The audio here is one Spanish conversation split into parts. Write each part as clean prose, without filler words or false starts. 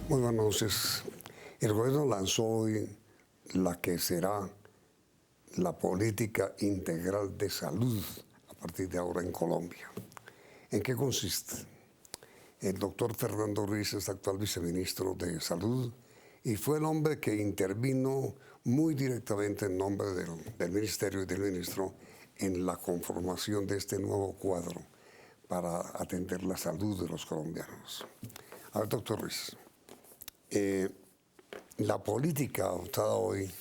Muy buenas noches. El gobierno lanzó hoy la que será la política integral de salud a partir de ahora en Colombia. ¿En qué consiste? El doctor Fernando Ruiz es actual viceministro de Salud y fue el hombre que intervino muy directamente en nombre del ministerio y del ministro en la conformación de este nuevo cuadro para atender la salud de los colombianos. A ver, doctor Ruiz. La política adoptada hoy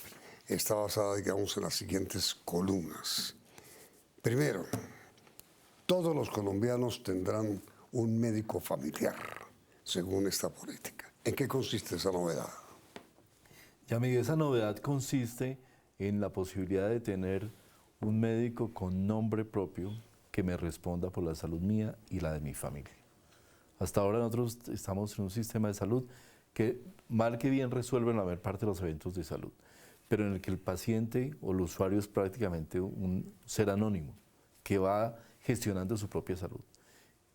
está basada, digamos, en las siguientes columnas. Primero, todos los colombianos tendrán un médico familiar, según esta política. ¿En qué consiste esa novedad? Yamid, esa novedad consiste en la posibilidad de tener un médico con nombre propio que me responda por la salud mía y la de mi familia. Hasta ahora nosotros estamos en un sistema de salud que mal que bien resuelve la mayor parte de los eventos de salud, pero en el que el paciente o el usuario es prácticamente un ser anónimo que va gestionando su propia salud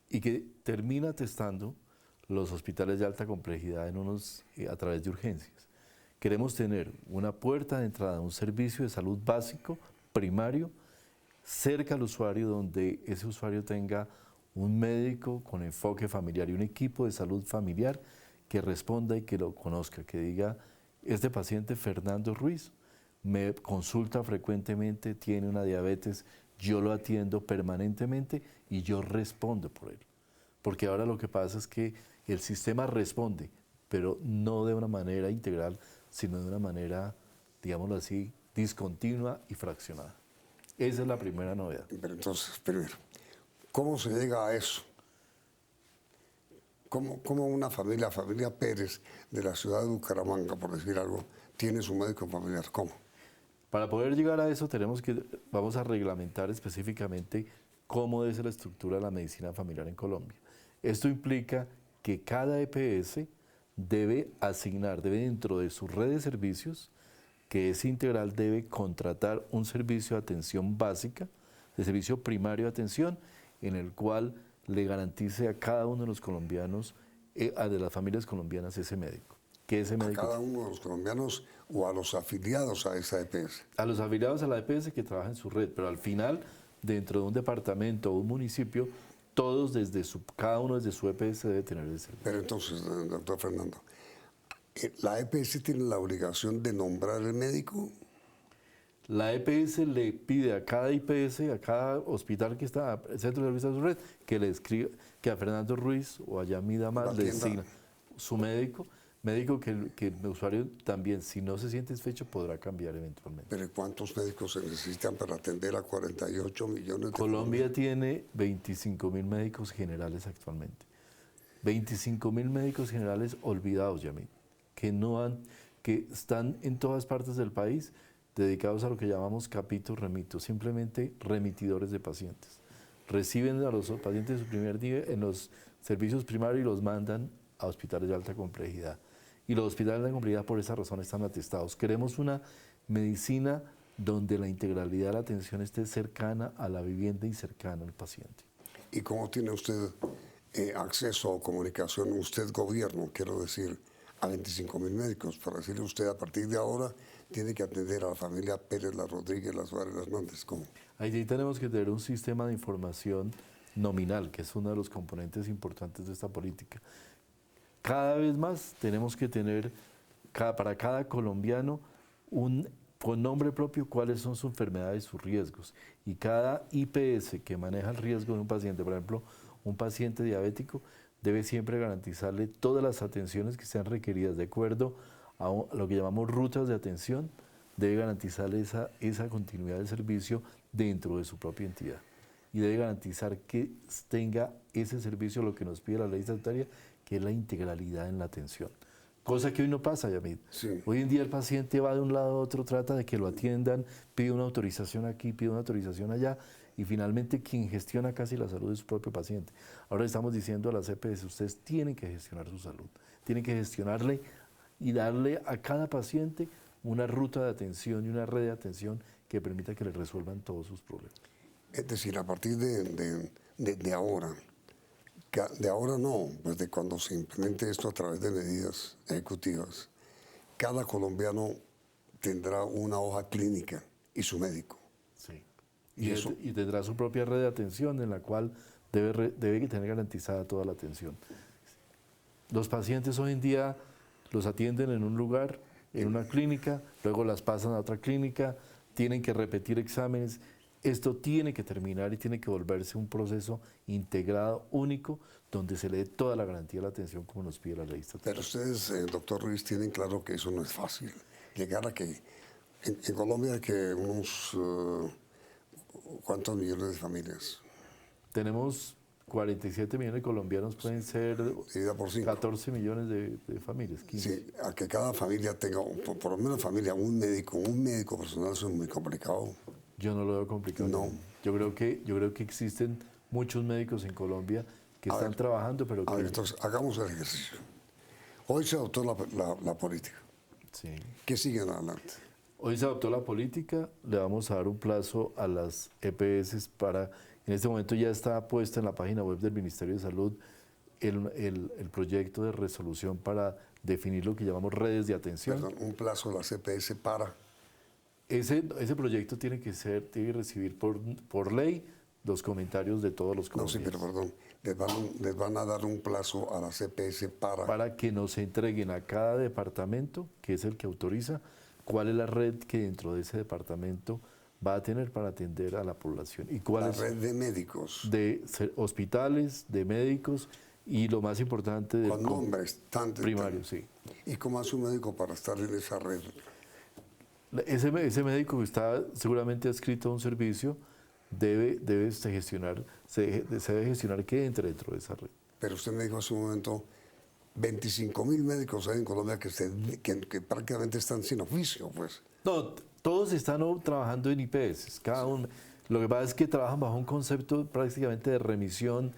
y que termina testando los hospitales de alta complejidad a través de urgencias. Queremos tener una puerta de entrada a un servicio de salud básico, primario, cerca al usuario, donde ese usuario tenga un médico con enfoque familiar y un equipo de salud familiar que responda y que lo conozca, que diga, este paciente Fernando Ruiz me consulta frecuentemente, tiene una diabetes, yo lo atiendo permanentemente y yo respondo por él. Porque ahora lo que pasa es que el sistema responde, pero no de una manera integral, sino de una manera, digámoslo así, discontinua y fraccionada. Esa es la primera novedad. Pero entonces, primero, ¿cómo se llega a eso? ¿Cómo una familia Pérez de la ciudad de Bucaramanga, por decir algo, tiene su médico familiar? ¿Cómo? Para poder llegar a eso vamos a reglamentar específicamente cómo debe ser la estructura de la medicina familiar en Colombia. Esto implica que cada EPS debe dentro de su red de servicios, que es integral, debe contratar un servicio de atención básica, de servicio primario de atención, en el cual le garantice a cada uno de los colombianos, de las familias colombianas, ese médico. Que ese médico, ¿A cada uno de los colombianos o a los afiliados a esa EPS? a los afiliados a la EPS que trabajan en su red, pero al final, dentro de un departamento o un municipio, todos cada uno desde su EPS debe tener ese servicio. Pero entonces, doctor Fernando, ¿la EPS tiene la obligación de nombrar el médico? La EPS le pide a cada IPS, a cada hospital que está, centro de servicios de su red, que le escriba, que a Fernando Ruiz o a Yamid Amar le designa su médico que el usuario también, si no se siente satisfecho, podrá cambiar eventualmente. ¿Pero cuántos médicos se necesitan para atender a 48 millones de Colombia tiene 25.000 médicos generales actualmente. 25.000 médicos generales olvidados, Yamid, que están en todas partes del país, dedicados a lo que llamamos capito remito, simplemente remitidores de pacientes. Reciben a los pacientes de su primer nivel en los servicios primarios y los mandan a hospitales de alta complejidad. Y los hospitales de alta complejidad por esa razón están atestados. Queremos una medicina donde la integralidad de la atención esté cercana a la vivienda y cercana al paciente. ¿Y cómo tiene usted acceso o comunicación, usted gobierno, quiero decir, a 25.000 médicos? Para decirle usted, a partir de ahora, tiene que atender a la familia Pérez, la Rodríguez, la Suárez, las Montes. ¿Cómo? Ahí tenemos que tener un sistema de información nominal, que es uno de los componentes importantes de esta política. Cada vez más tenemos que tener para cada colombiano con nombre propio cuáles son sus enfermedades y sus riesgos. Y cada IPS que maneja el riesgo de un paciente, por ejemplo, un paciente diabético, debe siempre garantizarle todas las atenciones que sean requeridas de acuerdo a lo que llamamos rutas de atención, debe garantizarle esa continuidad del servicio dentro de su propia entidad. Y debe garantizar que tenga ese servicio, lo que nos pide la ley sanitaria, que es la integralidad en la atención. Cosa que hoy no pasa, Yamid. Sí. Hoy en día el paciente va de un lado a otro, trata de que lo atiendan, pide una autorización aquí, pide una autorización allá, y finalmente quien gestiona casi la salud es su propio paciente. Ahora estamos diciendo a las EPS, ustedes tienen que gestionar su salud, tienen que gestionarle y darle a cada paciente una ruta de atención y una red de atención que permita que le resuelvan todos sus problemas. Es decir, a partir de ahora, de ahora no, pues de cuando se implemente esto a través de medidas ejecutivas, cada colombiano tendrá una hoja clínica y su médico. Sí. Y eso, Y tendrá su propia red de atención en la cual debe tener garantizada toda la atención. Los pacientes hoy en día los atienden en un lugar, en una clínica, luego las pasan a otra clínica, tienen que repetir exámenes. Esto tiene que terminar y tiene que volverse un proceso integrado, único, donde se le dé toda la garantía de la atención como nos pide la ley estatal. pero ustedes, doctor Ruiz, tienen claro que eso no es fácil. Llegar a que en Colombia hay que unos ¿cuántos millones de familias? Tenemos 47 millones de colombianos, pueden ser Dividida por 5. 14 millones de familias, 15. Sí, a que cada familia tenga, por lo menos familia, un médico personal, eso es muy complicado. Yo no lo veo complicado. No. Yo creo que existen muchos médicos en Colombia que están trabajando, pero A ver, que... entonces, hagamos el ejercicio. Hoy se adoptó la política. Sí. ¿Qué sigue en adelante? Hoy se adoptó la política, le vamos a dar un plazo a las EPS para... En este momento ya está puesta en la página web del Ministerio de Salud el proyecto de resolución para definir lo que llamamos redes de atención. Perdón, un plazo a la CPS para... Ese proyecto tiene que recibir por ley los comentarios de todos los No, sí, colombianos. pero perdón, les van a dar un plazo a la CPS Para que nos entreguen a cada departamento, que es el que autoriza, cuál es la red que dentro de ese departamento va a tener para atender a la población. Y cuál la es red de médicos. de hospitales, de médicos y lo más importante de Con nombres tan primarios, sí. ¿Y cómo hace un médico para estar en esa red? Ese médico que está seguramente adscrito a un servicio debe gestionar, se debe gestionar que entre dentro de esa red. Pero usted me dijo hace un momento, 25.000 médicos hay en Colombia que prácticamente están sin oficio, pues. No, todos están trabajando en IPS, cada uno. Lo que pasa es que trabajan bajo un concepto prácticamente de remisión.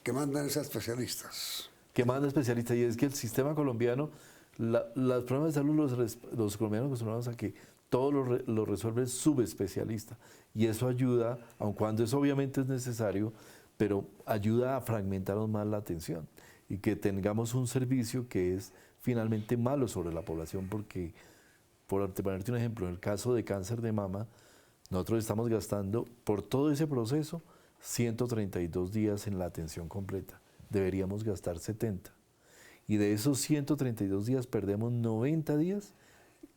Que mandan esos especialistas. Que manda especialistas, y es que el sistema colombiano, los problemas de salud los colombianos acostumbramos a que todo lo resuelve el subespecialista. Y eso ayuda, aun cuando eso obviamente es necesario, pero ayuda a fragmentarnos más la atención y que tengamos un servicio que es finalmente malo sobre la población, porque, por ponerte un ejemplo, en el caso de cáncer de mama, nosotros estamos gastando por todo ese proceso 132 días en la atención completa. Deberíamos gastar 70. Y de esos 132 días perdemos 90 días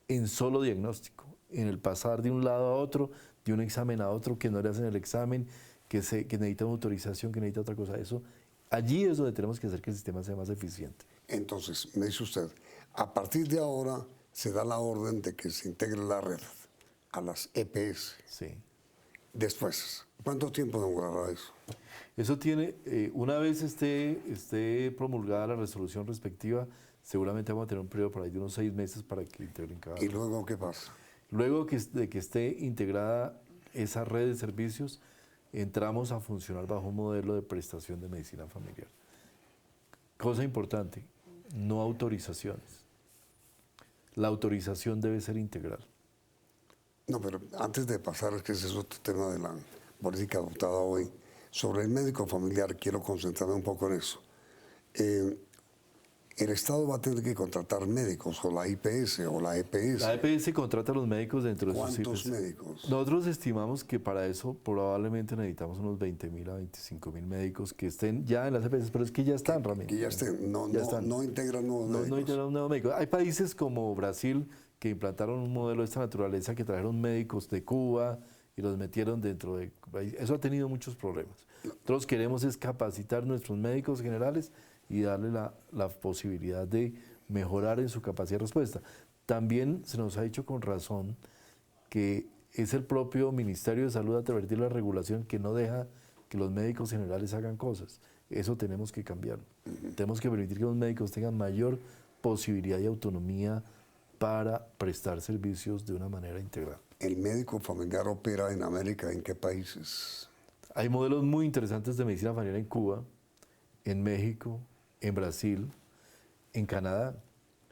en solo diagnóstico, en el pasar de un lado a otro, de un examen a otro, que no le hacen el examen, que necesita una autorización, que necesita otra cosa. Eso, allí es donde tenemos que hacer que el sistema sea más eficiente. Entonces, me dice usted, a partir de ahora se da la orden de que se integre la red a las EPS. Sí. Después, ¿cuánto tiempo demorará eso? Eso tiene, una vez esté promulgada la resolución respectiva, seguramente vamos a tener un periodo por ahí de unos 6 meses para que integren cada. ¿Y luego qué pasa? Luego de que esté integrada esa red de servicios, entramos a funcionar bajo un modelo de prestación de medicina familiar. Cosa importante, no autorizaciones. La autorización debe ser integral. No, pero antes de pasar, es que ese es otro tema de la política adoptada hoy, sobre el médico familiar, quiero concentrarme un poco en eso. El Estado va a tener que contratar médicos, o la IPS, o la EPS. La EPS contrata a los médicos dentro de sus ¿Cuántos IPS. médicos? Nosotros estimamos que para eso probablemente necesitamos unos 20.000 a 25.000 médicos que estén ya en las EPS, pero es que ya están realmente. Que ya estén, no integran nuevos médicos. No integran nuevos médicos. Hay países como Brasil que implantaron un modelo de esta naturaleza, que trajeron médicos de Cuba y los metieron dentro de... Eso ha tenido muchos problemas. Nosotros queremos es capacitar nuestros médicos generales y darle la posibilidad de mejorar en su capacidad de respuesta. También se nos ha dicho con razón que es el propio Ministerio de Salud a través de la regulación que no deja que los médicos generales hagan cosas. Eso tenemos que cambiarlo. Tenemos que permitir que los médicos tengan mayor posibilidad y autonomía para prestar servicios de una manera integral. ¿El médico familiar opera en América? ¿En qué países? Hay modelos muy interesantes de medicina familiar en Cuba, en México, en Brasil, en Canadá.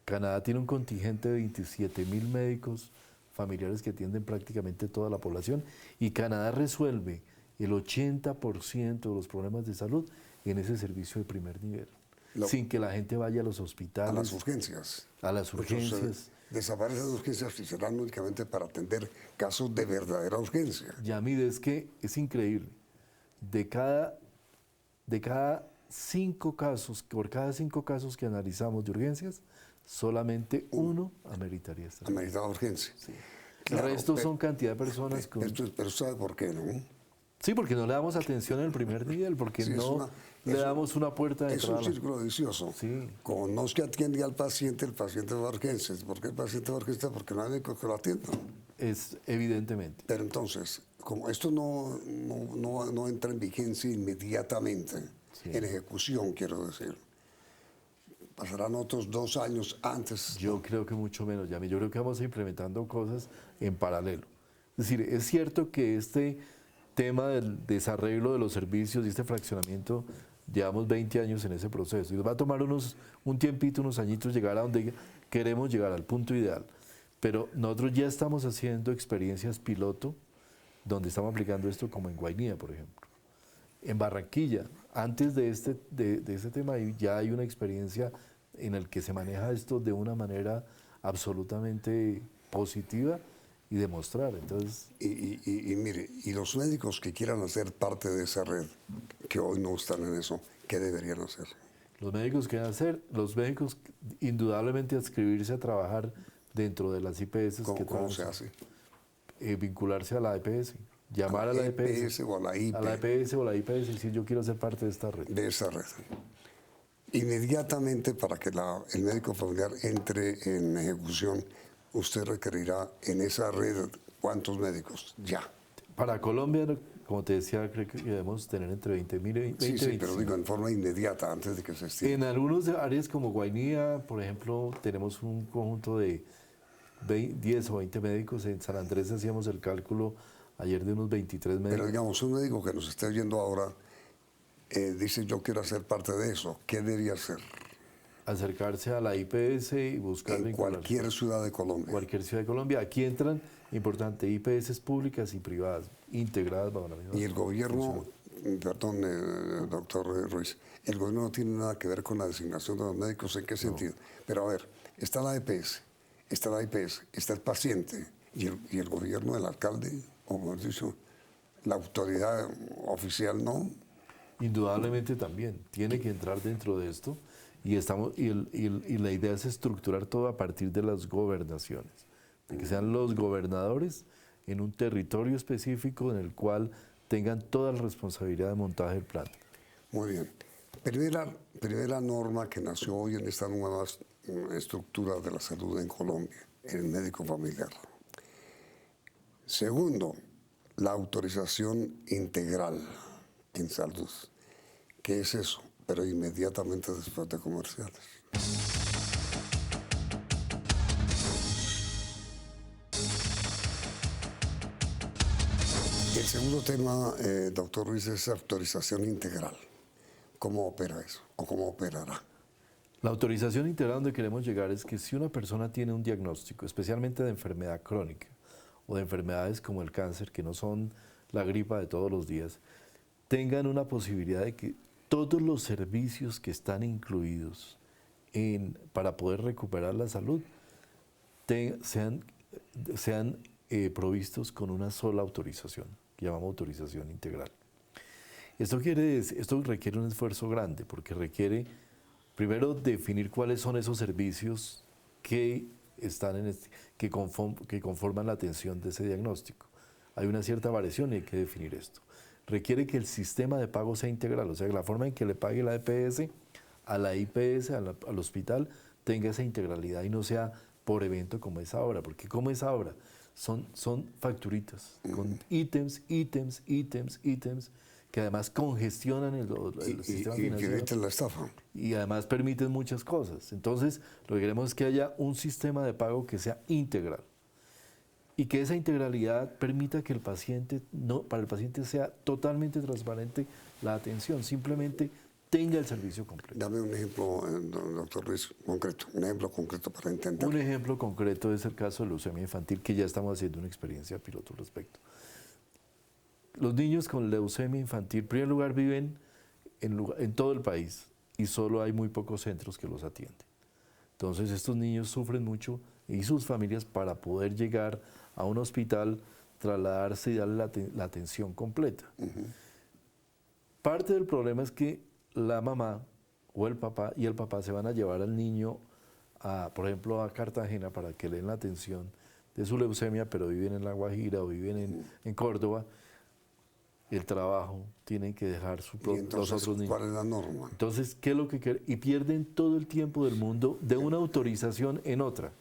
Canadá tiene un contingente de 27.000 médicos familiares que atienden prácticamente toda la población, y Canadá resuelve el 80% de los problemas de salud en ese servicio de primer nivel, Lo- sin que la gente vaya a los a hospitales, las urgencias. a las urgencias. Desaparecen las urgencias y serán únicamente para atender casos de verdadera urgencia. Yamid, es que es increíble. De cada 5 casos, por cada 5 casos que analizamos de urgencias, solamente uno ameritaría estar. Ameritada urgencia. El resto son cantidad de personas con... Pero ¿sabe por qué, no? Sí, porque no le damos atención en el primer nivel, porque Sí, no le damos una puerta de Es un entrada. círculo vicioso. Sí. Como no es que atiende al paciente, el paciente va a urgencias. ¿Por qué el paciente va a urgencias? Porque no hay médico que lo atienda. Es evidentemente. Pero entonces, como esto no entra en vigencia inmediatamente, Sí. en ejecución, quiero decir, pasarán otros 2 años antes. Yo creo que mucho menos, Yami. Yo creo que vamos implementando cosas en paralelo. Es decir, es cierto que este tema del desarreglo de los servicios y este fraccionamiento, llevamos 20 años en ese proceso. Y nos va a tomar un tiempito, unos añitos, llegar a donde queremos llegar, al punto ideal. Pero nosotros ya estamos haciendo experiencias piloto, donde estamos aplicando esto, como en Guainía, por ejemplo. En Barranquilla, antes de este tema, ya hay una experiencia en la que se maneja esto de una manera absolutamente positiva y demostrar. Entonces, Y mire, y los médicos que quieran hacer parte de esa red, que hoy no están en eso, ¿qué deberían hacer? los médicos que van a hacer, los médicos indudablemente adscribirse a trabajar dentro de las IPS. ¿Cómo se hace? Vincularse a la EPS, llamar a la EPS o a la IP. a la EPS o a la IPS y decir yo quiero ser parte de esta red. De esa red. Inmediatamente para que el médico familiar entre en ejecución, usted requerirá en esa red ¿cuántos médicos? Ya. Para Colombia, como te decía, creo que debemos tener entre 20.000 y 20, Sí, 25. pero digo en forma inmediata, antes de que se estire. En algunas áreas como Guainía, por ejemplo, tenemos un conjunto de 10 o 20 médicos. En San Andrés hacíamos el cálculo ayer de unos 23 médicos. Pero digamos, un médico que nos esté oyendo ahora dice yo quiero hacer parte de eso. ¿Qué debería hacer? Acercarse a la IPS y buscar En vincularse. cualquier ciudad de Colombia. Cualquier ciudad de Colombia. Aquí entran, importante, IPS públicas y privadas, integradas bajo la misma. Y el gobierno, perdón, doctor Ruiz, el gobierno no tiene nada que ver con la designación de los médicos. ¿En qué sentido? Pero a ver, está la EPS, está la IPS, está el paciente y el gobierno, el alcalde, o mejor dicho, la autoridad oficial no. Indudablemente también, tiene que entrar dentro de esto y la idea es estructurar todo a partir de las gobernaciones, de que sean los gobernadores en un territorio específico en el cual tengan toda la responsabilidad de montaje del plan. Muy bien. Primera norma que nació hoy en esta nueva estructura de la salud en Colombia, el médico familiar. Segundo, la autorización integral en salud. ¿Qué es eso? Pero inmediatamente después de comerciales. El segundo tema, doctor Ruiz, es autorización integral. ¿Cómo opera eso? ¿O cómo operará? La autorización integral donde queremos llegar es que si una persona tiene un diagnóstico, especialmente de enfermedad crónica o de enfermedades como el cáncer, que no son la gripa de todos los días, tengan una posibilidad de que todos los servicios que están incluidos para poder recuperar la salud sean provistos con una sola autorización, que llamamos autorización integral. Esto requiere un esfuerzo grande, porque requiere primero definir cuáles son esos servicios que conforman la atención de ese diagnóstico. Hay una cierta variación y hay que definir esto. Requiere que el sistema de pago sea integral, o sea, que la forma en que le pague la EPS a la IPS, al hospital, tenga esa integralidad y no sea por evento como es ahora, porque como es ahora, son facturitas con ítems, que además congestionan el sistema financiero. Y eviten la estafa. Y además permiten muchas cosas. Entonces, lo que queremos es que haya un sistema de pago que sea integral. Y que esa integralidad permita que para el paciente sea totalmente transparente la atención, simplemente tenga el servicio completo. Dame un ejemplo, doctor Ruiz, concreto, un ejemplo concreto para entender. Un ejemplo concreto es el caso de leucemia infantil, que ya estamos haciendo una experiencia piloto al respecto. Los niños con leucemia infantil, en primer lugar, viven en todo el país y solo hay muy pocos centros que los atienden. Entonces estos niños sufren mucho y sus familias para poder llegar a un hospital, trasladarse y darle la atención completa. Parte del problema es que la mamá o el papá se van a llevar al niño, por ejemplo, a Cartagena para que le den la atención de su leucemia, pero viven en La Guajira o viven en Córdoba. El trabajo, tienen que dejar los otros niños. ¿Cuál es la norma? Entonces, ¿qué es lo que quieren? Y pierden todo el tiempo del mundo de una autorización en otra,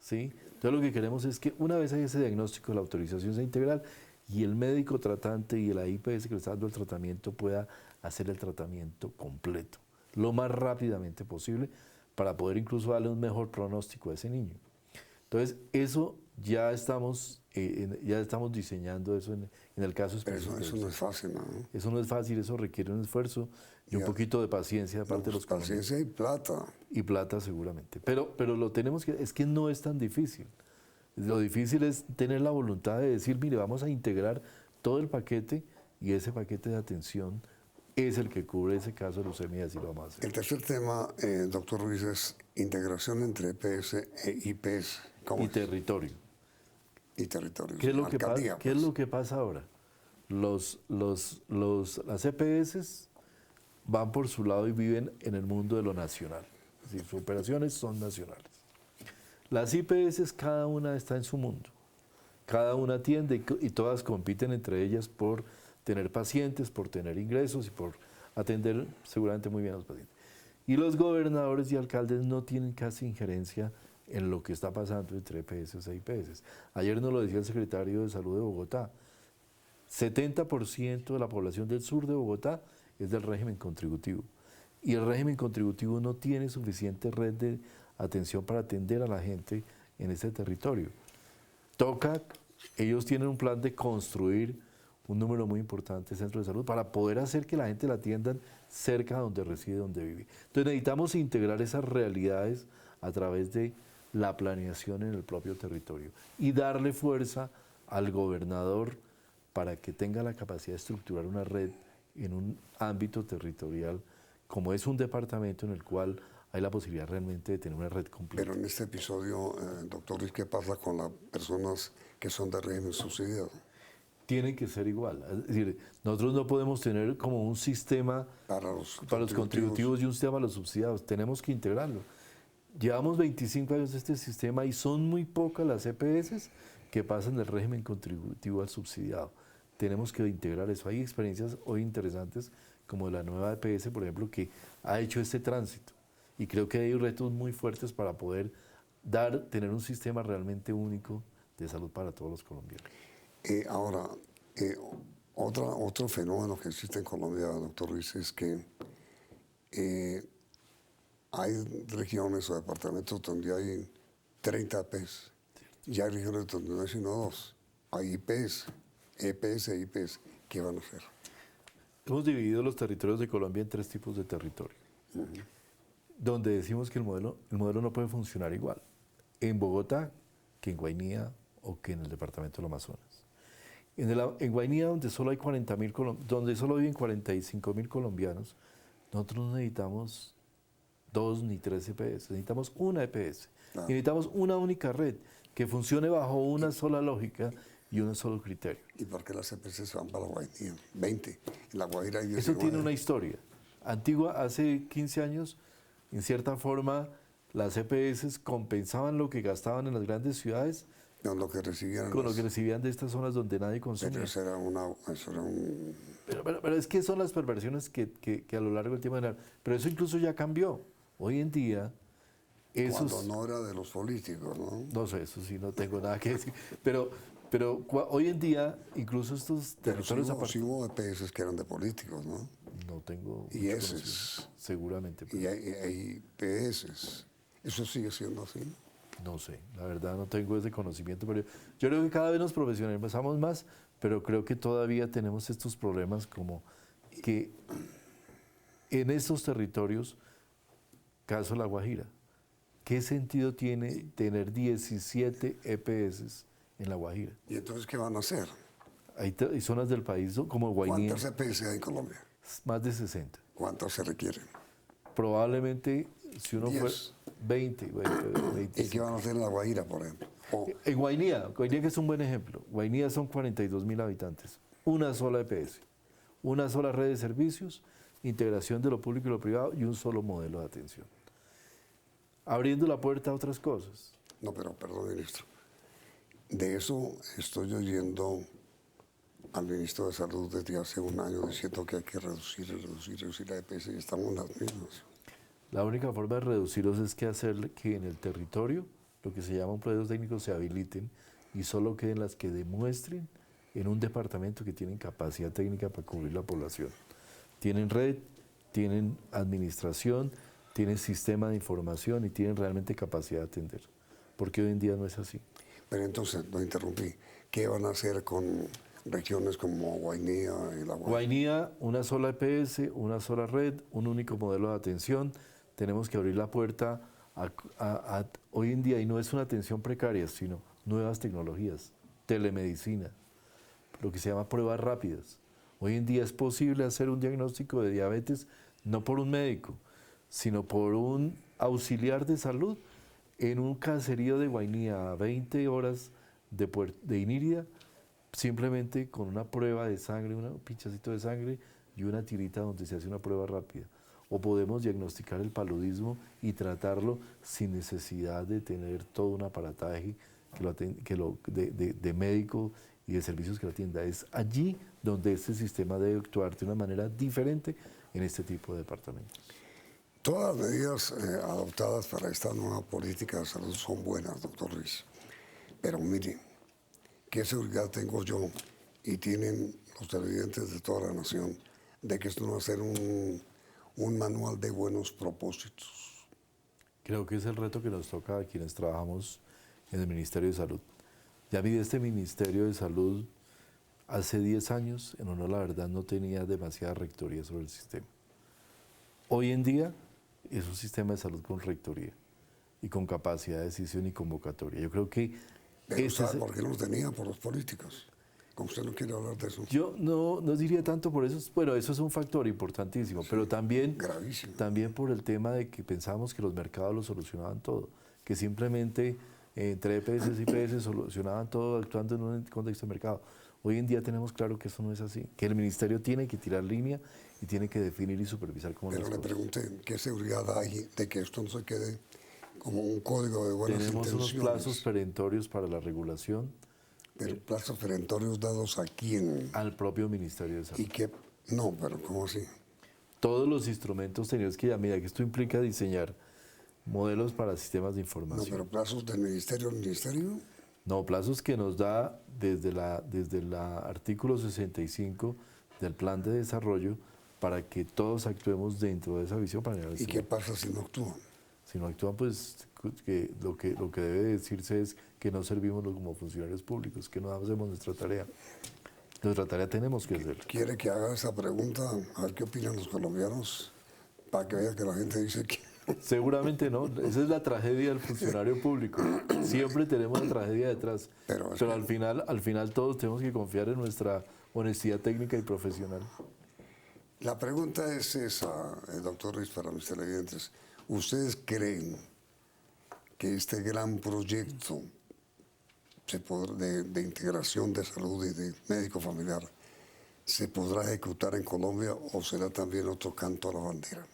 ¿sí? Entonces, lo que queremos es que una vez hay ese diagnóstico, la autorización sea integral y el médico tratante y la IPS que le está dando el tratamiento pueda hacer el tratamiento completo, lo más rápidamente posible, para poder incluso darle un mejor pronóstico a ese niño. Entonces, eso ya estamos diseñando eso en el caso específico. Pero eso no es fácil, ¿no? Eso no es fácil, eso requiere un esfuerzo y un poquito de paciencia de parte de los colombianos. Paciencia y plata. Y plata seguramente. Pero lo tenemos es que no es tan difícil. Lo difícil es tener la voluntad de decir, mire, vamos a integrar todo el paquete y ese paquete de atención es el que cubre ese caso de leucemia y así lo vamos a hacer. El tercer tema, doctor Ruiz, es integración entre EPS e IPS. Y territorio. Y territorio. ¿Qué es lo que pasa ahora? Las EPS van por su lado y viven en el mundo de lo nacional. Es decir, sus operaciones son nacionales. Las IPS, cada una está en su mundo. Cada una atiende y todas compiten entre ellas por tener pacientes, por tener ingresos y por atender seguramente muy bien a los pacientes. Y los gobernadores y alcaldes no tienen casi injerencia en lo que está pasando entre EPS e IPS. Ayer nos lo decía el secretario de Salud de Bogotá. 70% de la población del sur de Bogotá es del régimen contributivo. Y el régimen contributivo no tiene suficiente red de atención para atender a la gente en ese territorio. Ellos tienen un plan de construir un número muy importante de centros de salud para poder hacer que la gente la atiendan cerca de donde reside, donde vive. Entonces necesitamos integrar esas realidades a través de la planeación en el propio territorio y darle fuerza al gobernador para que tenga la capacidad de estructurar una red en un ámbito territorial, como es un departamento en el cual hay la posibilidad realmente de tener una red completa. Pero en este episodio, doctor Ruiz, ¿qué pasa con las personas que son de régimen subsidiado? Tienen que ser igual. Es decir, nosotros no podemos tener como un sistema para los contributivos y un sistema para los subsidiados. Tenemos que integrarlo. Llevamos 25 años de este sistema y son muy pocas las EPS que pasan del régimen contributivo al subsidiado. Tenemos que integrar eso. Hay experiencias hoy interesantes como la nueva EPS, por ejemplo, que ha hecho este tránsito. Y creo que hay retos muy fuertes para poder tener un sistema realmente único de salud para todos los colombianos. Ahora, otro fenómeno que existe en Colombia, doctor Ruiz, es que hay regiones o departamentos donde hay 30 EPS y hay regiones donde no hay sino 2. Hay IPS, EPS e IPS. ¿Qué van a hacer? Hemos dividido los territorios de Colombia en 3 tipos de territorio, donde decimos que el modelo no puede funcionar igual en Bogotá que en Guainía o que en el departamento del Amazonas. En Guainía, donde solo hay 40.000, donde solo viven 45.000 colombianos, nosotros no necesitamos 2 ni 3 EPS, necesitamos una EPS. Claro. Necesitamos una única red que funcione bajo una sola lógica y un solo criterio. ¿Y por qué las EPS se van para la Guainía? 20. En La Guajira hay 19. Eso tiene una historia. Antigua, hace 15 años, en cierta forma, las EPS compensaban lo que gastaban en las grandes ciudades con lo que recibían, lo que recibían de estas zonas donde nadie consumía. Pero eso era un... Pero es que son las perversiones que a lo largo del tiempo... Pero eso incluso ya cambió. Hoy en día... Cuando no era de los políticos, ¿no? No sé, eso sí, no tengo nada que decir. Pero hoy en día, incluso estos territorios... Pero sí hubo EPS que eran de políticos, ¿no? No tengo... Y esos. Seguramente. Y hay IPS. ¿Eso sigue siendo así? No sé, la verdad no tengo ese conocimiento, pero yo creo que cada vez nos profesionalizamos más, pero creo que todavía tenemos estos problemas como que en estos territorios, caso La Guajira, ¿qué sentido tiene tener 17 EPS en La Guajira? ¿Y entonces qué van a hacer? Hay zonas del país como Guainía. ¿Cuántas EPS hay en Colombia? Más de 60. ¿Cuántos se requieren? Probablemente, si uno fuera 10. 20, ¿Y 25. qué van a hacer en La Guajira, por ejemplo? En Guainía que es un buen ejemplo. Guainía son 42.000 habitantes, una sola EPS, una sola red de servicios, integración de lo público y lo privado y un solo modelo de atención. Abriendo la puerta a otras cosas. No, pero perdón, ministro. De eso estoy oyendo al ministro de Salud desde hace un año diciendo que hay que reducir la EPS y estamos en las mismas. La única forma de reducirlos es que hacer que en el territorio, lo que se llaman proyectos técnicos, se habiliten y solo queden las que demuestren en un departamento que tienen capacidad técnica para cubrir la población. Tienen red, tienen administración, tienen sistema de información y tienen realmente capacidad de atender. Porque hoy en día no es así. Pero entonces, lo interrumpí. ¿Qué van a hacer con regiones como Guainía y La Guajira? Guainía, una sola EPS, una sola red, un único modelo de atención. Tenemos que abrir la puerta hoy en día, y no es una atención precaria, sino nuevas tecnologías, telemedicina, lo que se llama pruebas rápidas. Hoy en día es posible hacer un diagnóstico de diabetes no por un médico, sino por un auxiliar de salud en un caserío de Guainía a 20 horas de Inírida, simplemente con una prueba de sangre, un pinchacito de sangre y una tirita donde se hace una prueba rápida. O podemos diagnosticar el paludismo y tratarlo sin necesidad de tener todo un aparataje de médico y de servicios que lo atienda. Es allí donde este sistema debe actuar de una manera diferente en este tipo de departamentos. Todas las medidas adoptadas para esta nueva política de salud son buenas, doctor Ruiz. Pero mire, ¿qué seguridad tengo yo y tienen los televidentes de toda la nación de que esto no va a ser un manual de buenos propósitos? Creo que es el reto que nos toca a quienes trabajamos en el Ministerio de Salud. Ya vi este Ministerio de Salud hace 10 años, en honor a la verdad, no tenía demasiada rectoría sobre el sistema. Hoy en día es un sistema de salud con rectoría y con capacidad de decisión y convocatoria. Yo creo que... Pero ¿sabe por qué no lo tenía? Por los políticos. Como usted no quiere hablar de eso. Yo no diría tanto por eso. Bueno, eso es un factor importantísimo, sí, pero también por el tema de que pensábamos que los mercados lo solucionaban todo, que simplemente entre EPS y IPS solucionaban todo actuando en un contexto de mercado. Hoy en día tenemos claro que eso no es así, que el ministerio tiene que tirar línea y tiene que definir y supervisar cómo las cosas. Pero le pregunté, ¿qué seguridad hay de que esto no se quede como un código de buenas intenciones? Tenemos unos plazos perentorios para la regulación. ¿Pero plazos perentorios dados a quién? Al propio Ministerio de Salud. ¿Y qué? No, pero ¿cómo así? Todos los instrumentos técnicos que ya, mira, que esto implica diseñar modelos para sistemas de información. No, pero plazos del ministerio al ministerio. No, plazos que nos da desde el artículo 65 del Plan de Desarrollo para que todos actuemos dentro de esa visión para generar. ¿Y qué pasa si no actúan? Si no actúan, pues que lo que debe decirse es que no servimos como funcionarios públicos, que no hacemos nuestra tarea. Nuestra tarea tenemos que hacer. ¿Quiere que haga esa pregunta? A ver qué opinan los colombianos, para que vea que la gente dice que... Seguramente no, esa es la tragedia del funcionario público. Siempre tenemos una tragedia detrás. Pero al final todos tenemos que confiar en nuestra honestidad técnica y profesional. La pregunta es esa, doctor Ruiz, para mis televidentes. ¿Ustedes creen que este gran proyecto de integración de salud y de médico familiar se podrá ejecutar en Colombia o será también otro canto a la bandera?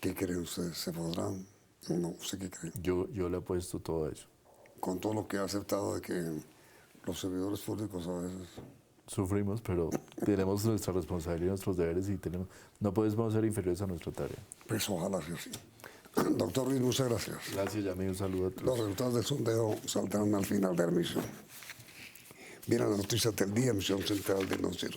¿Qué creen ustedes? ¿Se podrán? No, ¿usted qué cree? Yo le apuesto todo a eso. Con todo lo que ha aceptado de que los servidores públicos a veces... Sufrimos, pero tenemos nuestra responsabilidad y nuestros deberes y no podemos ser inferiores a nuestra tarea. Pues ojalá sea así. Doctor Ruiz, muchas gracias. Gracias, Yamil, un saludo a todos. Los resultados del sondeo saldrán al final de la emisión. Viene la noticia del día, emisión central de Noticiero.